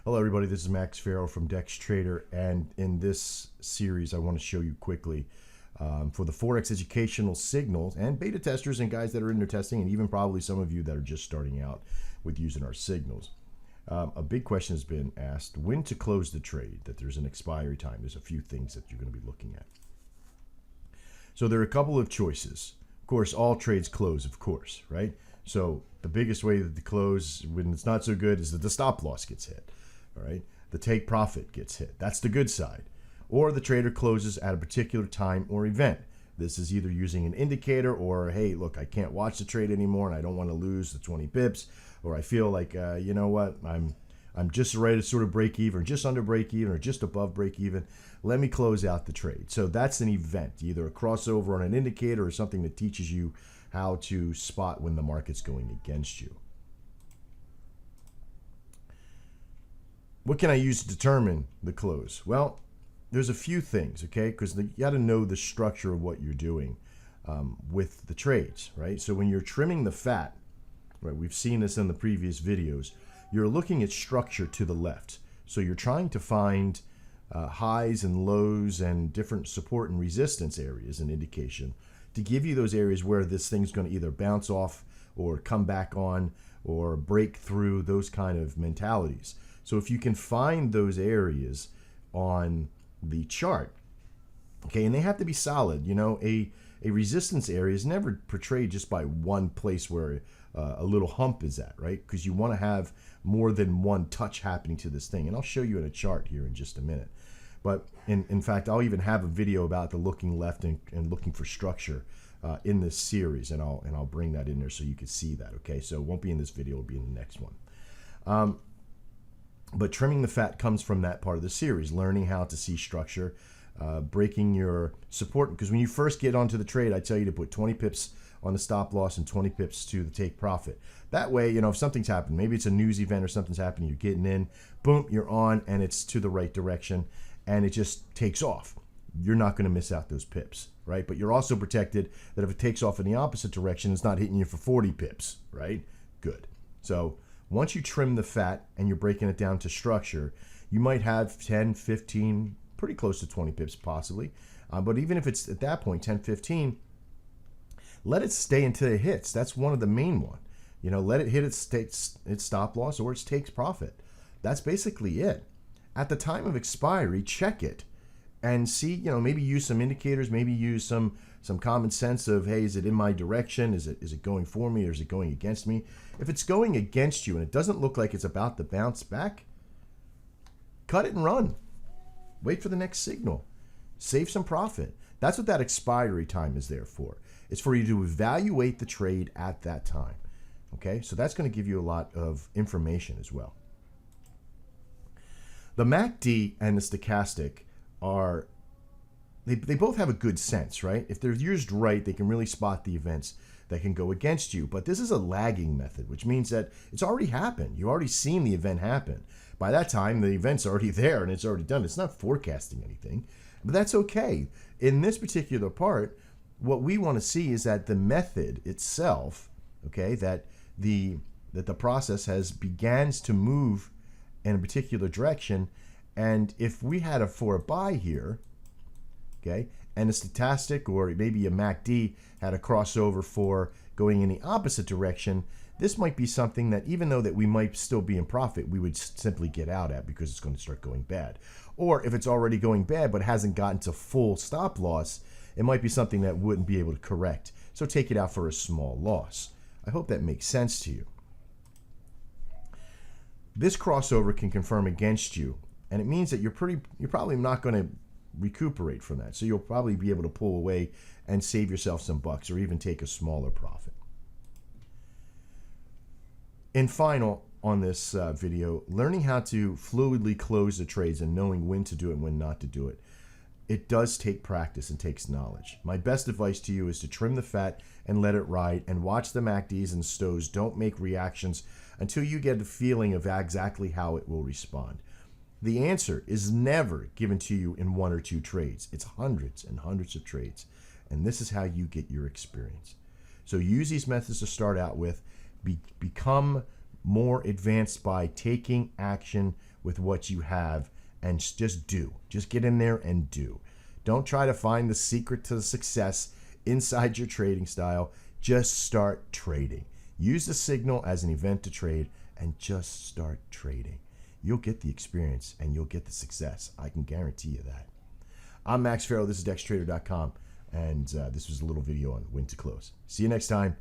Hello everybody, this is Max Farrell from Dex Trader, and in this series I want to show you quickly for the forex educational signals and beta testers and guys that are in their testing, and even probably some of you that are just starting out with using our signals. A big question has been asked: when to close the trade, that there's an expiry time. There's a few things that you're going to be looking at. So there are a couple of choices. Of course, all trades close, of course, right? So the biggest way to close when it's not so good is that the stop loss gets hit. All right, the take profit gets hit. That's the good side. Or the trader closes at a particular time or event. This is either using an indicator or, hey, look, I can't watch the trade anymore and I don't want to lose the 20 pips. Or I feel like, you know what, I'm just ready to sort of break even, or just under break even, or just above break even. Let me close out the trade. So that's an event, either a crossover on an indicator or something that teaches you how to spot when the market's going against you. What can I use to determine the close? Well, there's a few things, okay? Because you got to know the structure of what you're doing with the trades, right? So when you're trimming the fat, right, we've seen this in the previous videos, you're looking at structure to the left. So you're trying to find highs and lows and different support and resistance areas and indication to give you those areas where this thing's going to either bounce off or come back on or break through, those kind of mentalities. So if you can find those areas on the chart, okay, and they have to be solid. You know, a resistance area is never portrayed just by one place where a little hump is at, right? Because you want to have more than one touch happening to this thing. And I'll show you in a chart here in just a minute. But in fact, I'll even have a video about the looking left and looking for structure in this series, and I'll bring that in there so you can see that, okay? So it won't be in this video, it'll be in the next one. But trimming the fat comes from that part of the series, learning how to see structure, breaking your support. Because when you first get onto the trade, I tell you to put 20 pips on the stop loss and 20 pips to the take profit. That way, you know, if something's happened, maybe it's a news event or something's happening, you're getting in, boom, you're on, and it's to the right direction, and it just takes off. You're not going to miss out those pips, right? But you're also protected that if it takes off in the opposite direction, it's not hitting you for 40 pips, right? Good. So once you trim the fat and you're breaking it down to structure, you might have 10, 15, pretty close to 20 pips possibly. But even if it's at that point, 10, 15, let it stay until it hits. That's one of the main one. You know, let it hit its stop loss or its takes profit. That's basically it. At the time of expiry, check it and see, you know, maybe use some indicators, maybe use some common sense of, hey, is it in my direction? Is it going for me, or is it going against me? If it's going against you and it doesn't look like it's about to bounce back, cut it and run. Wait for the next signal. Save some profit. That's what that expiry time is there for. It's for you to evaluate the trade at that time. Okay, so that's going to give you a lot of information as well. The MACD and the stochastic are, they both have a good sense, right? If they're used right, they can really spot the events that can go against you. But this is a lagging method, which means that it's already happened. You've already seen the event happen. By that time, the event's already there and it's already done. It's not forecasting anything, but that's okay. In this particular part, what we want to see is that the method itself, okay, that the process begins to move in a particular direction. And if we had for a buy here, okay, and a stochastic or maybe a MACD had a crossover for going in the opposite direction, this might be something that, even though that we might still be in profit, we would simply get out at because it's going to start going bad. Or if it's already going bad but hasn't gotten to full stop loss, it might be something that wouldn't be able to correct. So take it out for a small loss. I hope that makes sense to you. This crossover can confirm against you, and it means that you're probably not going to recuperate from that. So you'll probably be able to pull away and save yourself some bucks, or even take a smaller profit. And final on this video, learning how to fluidly close the trades and knowing when to do it and when not to do it. It does take practice and takes knowledge. My best advice to you is to trim the fat and let it ride, and watch the MACDs and STOs. Don't make reactions until you get a feeling of exactly how it will respond. The answer is never given to you in one or two trades. It's hundreds and hundreds of trades. And this is how you get your experience. So use these methods to start out with. Become more advanced by taking action with what you have and just do. Just get in there and do. Don't try to find the secret to success inside your trading style. Just start trading. Use the signal as an event to trade and just start trading. You'll get the experience and you'll get the success. I can guarantee you that. I'm Max Farrell. This is DexTrader.com. And this was a little video on when to close. See you next time.